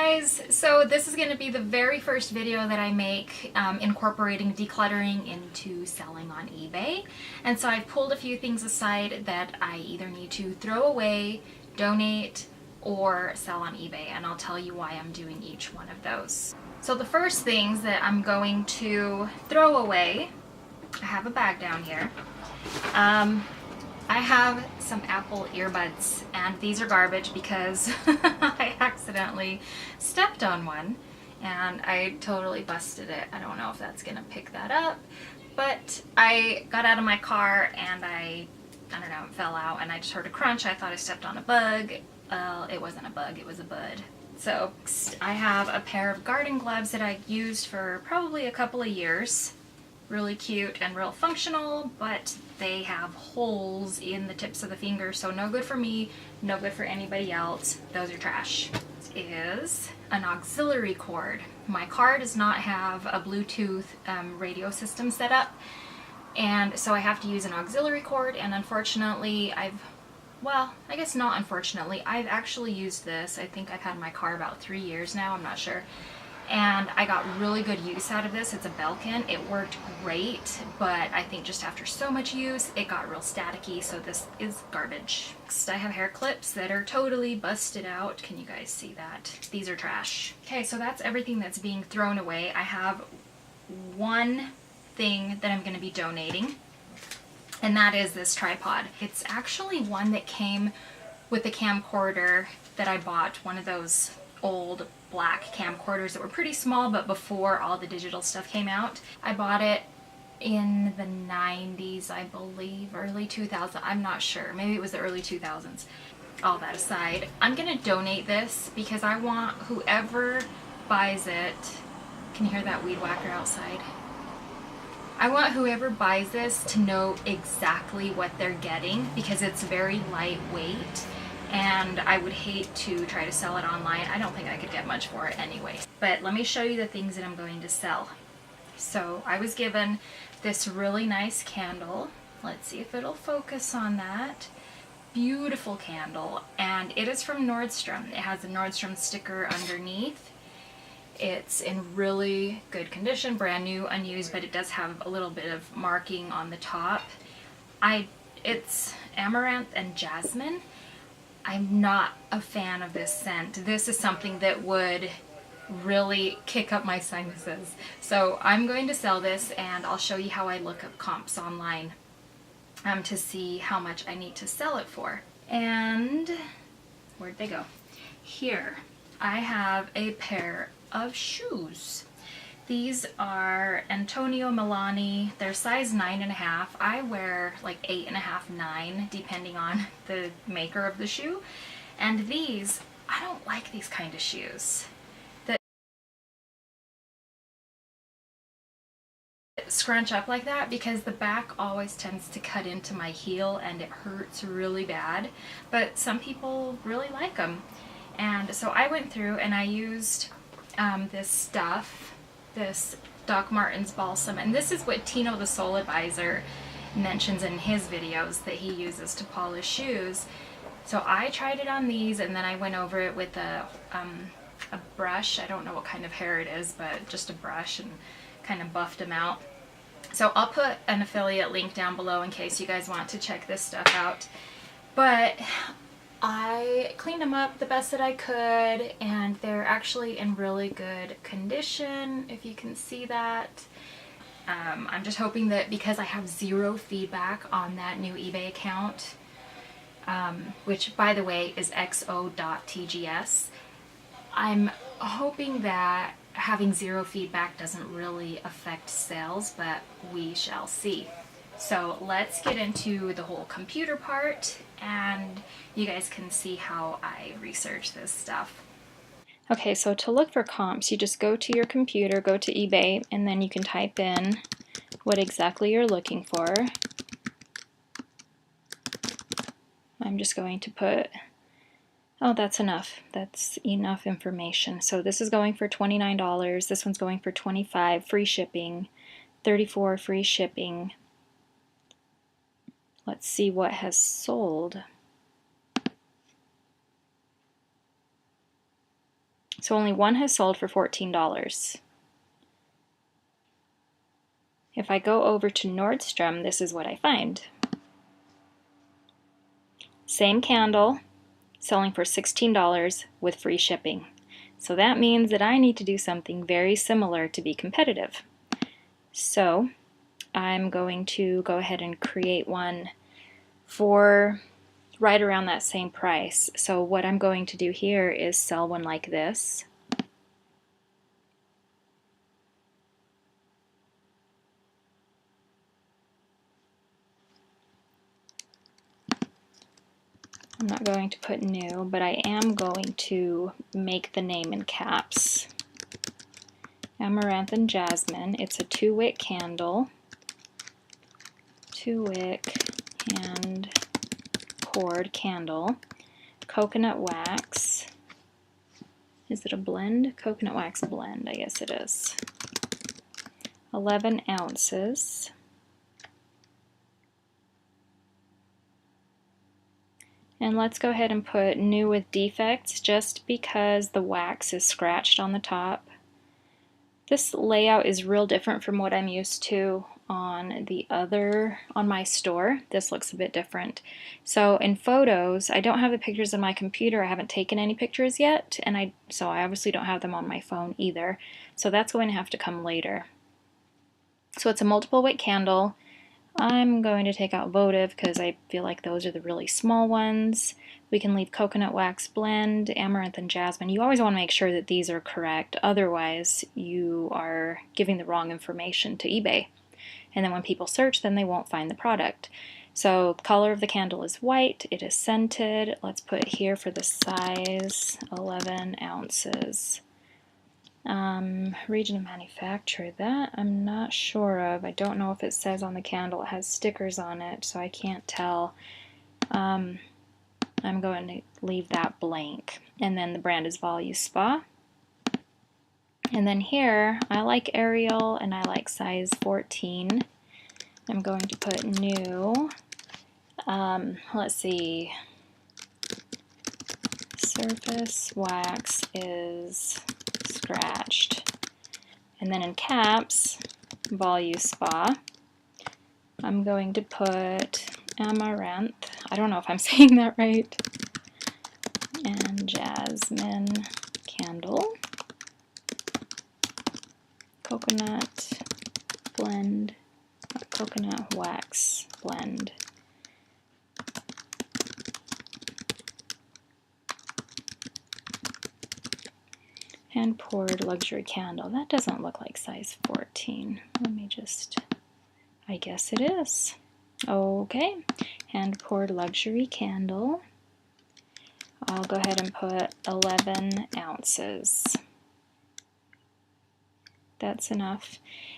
guys, so this is going to be the very first video that I make incorporating decluttering into selling on eBay. And so I've pulled a few things aside that I either need to throw away, donate, or sell on eBay, and I'll tell you why I'm doing each one of those. So the first things that I'm going to throw away, I have a bag down here. I have some Apple earbuds, and these are garbage because I accidentally stepped on one and I totally busted it. I don't know if that's gonna pick that up, but I got out of my car and I don't know, it fell out and I just heard a crunch. I thought I stepped on a bug. It wasn't a bug, it was a bud. So I have a pair of garden gloves that I used for probably a couple of years. Really cute and real functional, but they have holes in the tips of the fingers, so no good for me, no good for anybody else. Those are trash. This is an auxiliary cord. My car does not have a Bluetooth radio system set up, and so I have to use an auxiliary cord, and unfortunately well, I guess not unfortunately, I've actually used this. I think I've had my car about 3 years now, I'm not sure. And I got really good use out of this. It's a Belkin. It worked great, but I think just after so much use, it got real staticky, so this is garbage. Next, I have hair clips that are totally busted out. Can you guys see that? These are trash. Okay, so that's everything that's being thrown away. I have one thing that I'm going to be donating, and that is this tripod. It's actually one that came with the camcorder that I bought, one of those old black camcorders that were pretty small, but before all the digital stuff came out. I bought it in the 90s, I believe, early 2000s, I'm not sure, maybe it was the early 2000s. All that aside, I'm gonna donate this because I want whoever buys it, can you hear that weed whacker outside? I want whoever buys this to know exactly what they're getting because it's very lightweight, and I would hate to try to sell it online. I don't think I could get much for it anyway. But let me show you the things that I'm going to sell. So I was given this really nice candle. Let's see if it'll focus on that. Beautiful candle, and it is from Nordstrom. It has a Nordstrom sticker underneath. It's in really good condition, brand new, unused, but it does have a little bit of marking on the top. It's amaranth and jasmine. I'm not a fan of this scent. This is something that would really kick up my sinuses. So I'm going to sell this, and I'll show you how I look up comps online to see how much I need to sell it for. And where'd they go? Here, I have a pair of shoes. These are Antonio Milani. They're size 9.5. I wear like 8.5, 9, depending on the maker of the shoe. And these, I don't like these kind of shoes that scrunch up like that because the back always tends to cut into my heel and it hurts really bad. But some people really like them. And so I went through and I used this stuff, this Doc Martens balsam, and this is what Tino the Soul Advisor mentions in his videos that he uses to polish shoes. So I tried it on these, and then I went over it with a brush. I don't know what kind of hair it is, but just a brush, and kind of buffed them out. So I'll put an affiliate link down below in case you guys want to check this stuff out. But I cleaned them up the best that I could, and they're actually in really good condition, if you can see that. I'm just hoping that because I have 0 feedback on that new eBay account, which by the way is xo.tgs, I'm hoping that having 0 feedback doesn't really affect sales, but we shall see. So let's get into the whole computer part, and you guys can see how I research this stuff. Okay, so to look for comps, you just go to your computer, go to eBay, and then you can type in what exactly you're looking for. I'm just going to put, oh, that's enough. That's enough information. So this is going for $29, this one's going for $25, free shipping, $34 free shipping. Let's see what has sold. So only one has sold for $14. If I go over to Nordstrom, this is what I find. Same candle, selling for $16 with free shipping. So that means that I need to do something very similar to be competitive. So I'm going to go ahead and create one for right around that same price. So what I'm going to do here is sell one like this. I'm not going to put new, but I am going to make the name in caps. Amaranth and Jasmine. It's a 2-wick candle. 2-wick hand poured candle. Coconut wax. Is it a blend? Coconut wax blend, I guess it is. 11 ounces. And let's go ahead and put new with defects just because the wax is scratched on the top. This layout is real different from what I'm used to on my store. This looks a bit different. So in photos, I don't have the pictures on my computer. I haven't taken any pictures yet, and so I obviously don't have them on my phone either. So that's going to have to come later. So it's a multiple wick candle. I'm going to take out votive because I feel like those are the really small ones. We can leave coconut wax blend, amaranth and jasmine. You always want to make sure that these are correct, otherwise you are giving the wrong information to eBay. And then when people search, then they won't find the product. So the color of the candle is white, it is scented. Let's put here for the size, 11 ounces. Region of manufacture, that I'm not sure of. I don't know if it says on the candle. It has stickers on it, so I can't tell. I'm going to leave that blank. And then the brand is Voluspa. And then here, I like Arial and I like size 14. I'm going to put new. Let's see. Surface wax is scratched. And then in caps, Voluspa, I'm going to put amaranth. I don't know if I'm saying that right. And jasmine candle. Coconut blend. Coconut wax blend. Hand poured luxury candle. That doesn't look like size 14. Let me just, I guess it is. Okay, hand poured luxury candle. I'll go ahead and put 11 ounces. That's enough.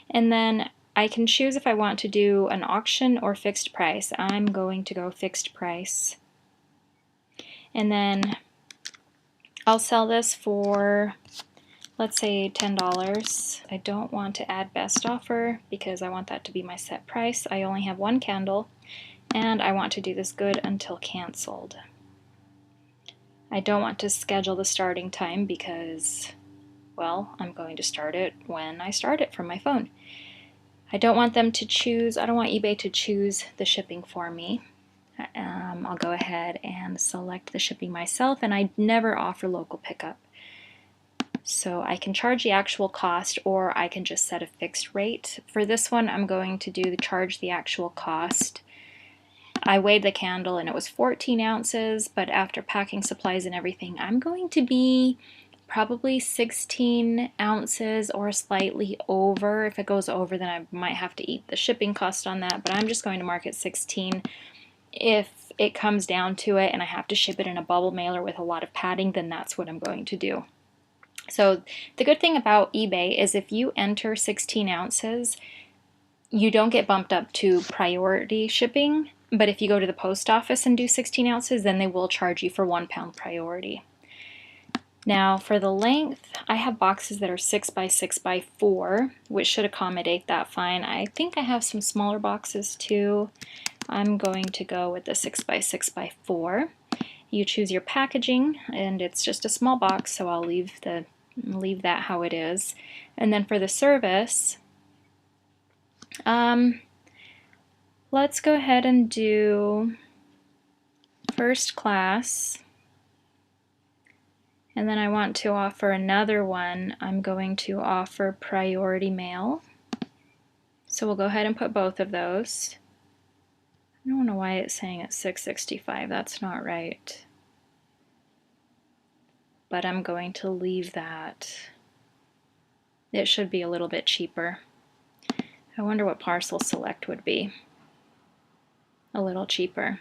And then I can choose if I want to do an auction or fixed price. I'm going to go fixed price. And then I'll sell this for, let's say, $10. I don't want to add best offer because I want that to be my set price. I only have one candle and I want to do this good until canceled. I don't want to schedule the starting time because, well, I'm going to start it when I start it from my phone. I don't want them to choose, I don't want eBay to choose the shipping for me. I'll go ahead and select the shipping myself, and I never offer local pickup. So I can charge the actual cost, or I can just set a fixed rate. For this one, I'm going to charge the actual cost. I weighed the candle and it was 14 ounces, but after packing supplies and everything, I'm going to be probably 16 ounces or slightly over. If it goes over, then I might have to eat the shipping cost on that, but I'm just going to mark it 16. If it comes down to it and I have to ship it in a bubble mailer with a lot of padding, then that's what I'm going to do. So the good thing about eBay is if you enter 16 ounces, you don't get bumped up to priority shipping, but if you go to the post office and do 16 ounces, then they will charge you for 1 pound priority. Now for the length, I have boxes that are 6 by 6 by 4, which should accommodate that fine. I think I have some smaller boxes too. I'm going to go with the 6 by 6 by 4. You choose your packaging, and it's just a small box, so I'll leave that how it is. And then for the service, let's go ahead and do first class. And then I want to offer another one. I'm going to offer priority mail. So we'll go ahead and put both of those. I don't know why it's saying it's $6.65. That's not right. But I'm going to leave that. It should be a little bit cheaper. I wonder what parcel select would be. A little cheaper.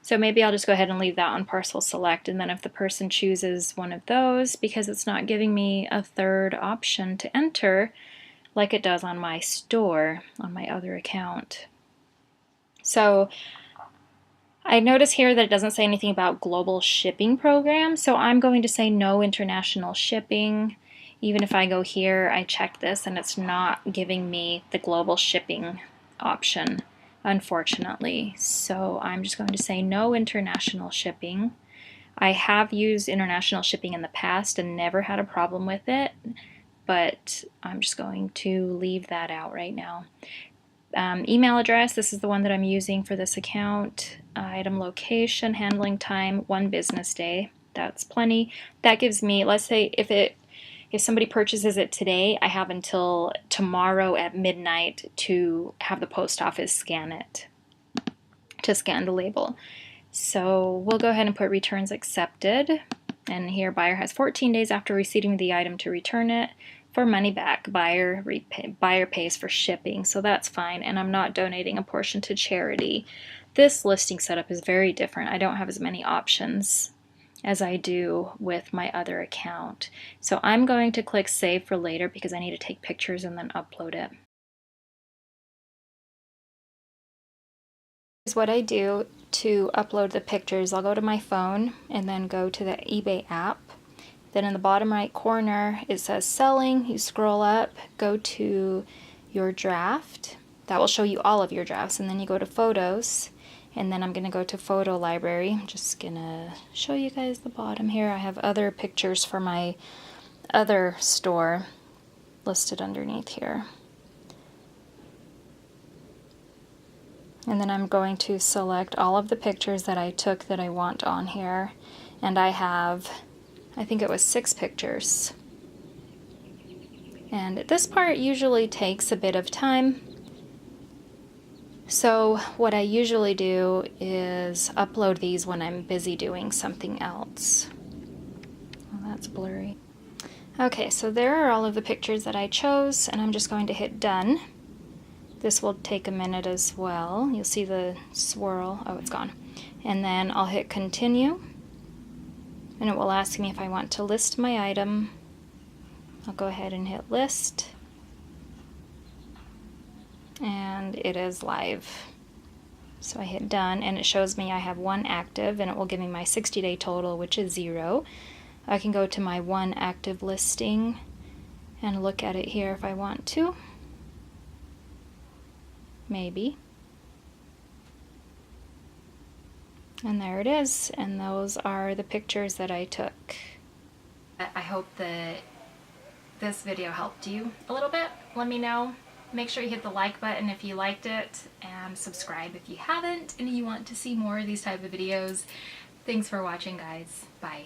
So maybe I'll just go ahead and leave that on parcel select, and then if the person chooses one of those, because it's not giving me a third option to enter like it does on my store, on my other account. So I notice here that it doesn't say anything about global shipping program, so I'm going to say no international shipping. Even if I go here, I check this and it's not giving me the global shipping option, unfortunately. So I'm just going to say no international shipping. I have used international shipping in the past and never had a problem with it, but I'm just going to leave that out right now. Email address, this is the one that I'm using for this account. Item location, handling time, 1 business day. That's plenty. That gives me, let's say if somebody purchases it today, I have until tomorrow at midnight to have the post office scan it, to scan the label. So we'll go ahead and put returns accepted. And here buyer has 14 days after receiving the item to return it for money back. Buyer pays for shipping, so that's fine. And I'm not donating a portion to charity. This listing setup is very different. I don't have as many options as I do with my other account. So I'm going to click save for later because I need to take pictures and then upload it. Here's what I do to upload the pictures. I'll go to my phone and then go to the eBay app. Then in the bottom right corner it says selling. You scroll up, go to your draft. That will show you all of your drafts, and then you go to photos. And then I'm going to go to photo library. I'm just going to show you guys the bottom here. I have other pictures for my other store listed underneath here. And then I'm going to select all of the pictures that I took that I want on here. And I have, I think it was 6 pictures. And this part usually takes a bit of time. So what I usually do is upload these when I'm busy doing something else. Oh, that's blurry. Okay, so there are all of the pictures that I chose, and I'm just going to hit done. This will take a minute as well. You'll see the swirl. Oh, it's gone. And then I'll hit continue, and it will ask me if I want to list my item. I'll go ahead and hit list. And it is live. So I hit done, and it shows me I have 1 active, and it will give me my 60-day total, which is 0. I can go to my 1 active listing and look at it here if I want to. Maybe. And there it is, and those are the pictures that I took. I hope that this video helped you a little bit. Let me know. Make sure you hit the like button if you liked it, and subscribe if you haven't and you want to see more of these type of videos. Thanks for watching, guys. Bye.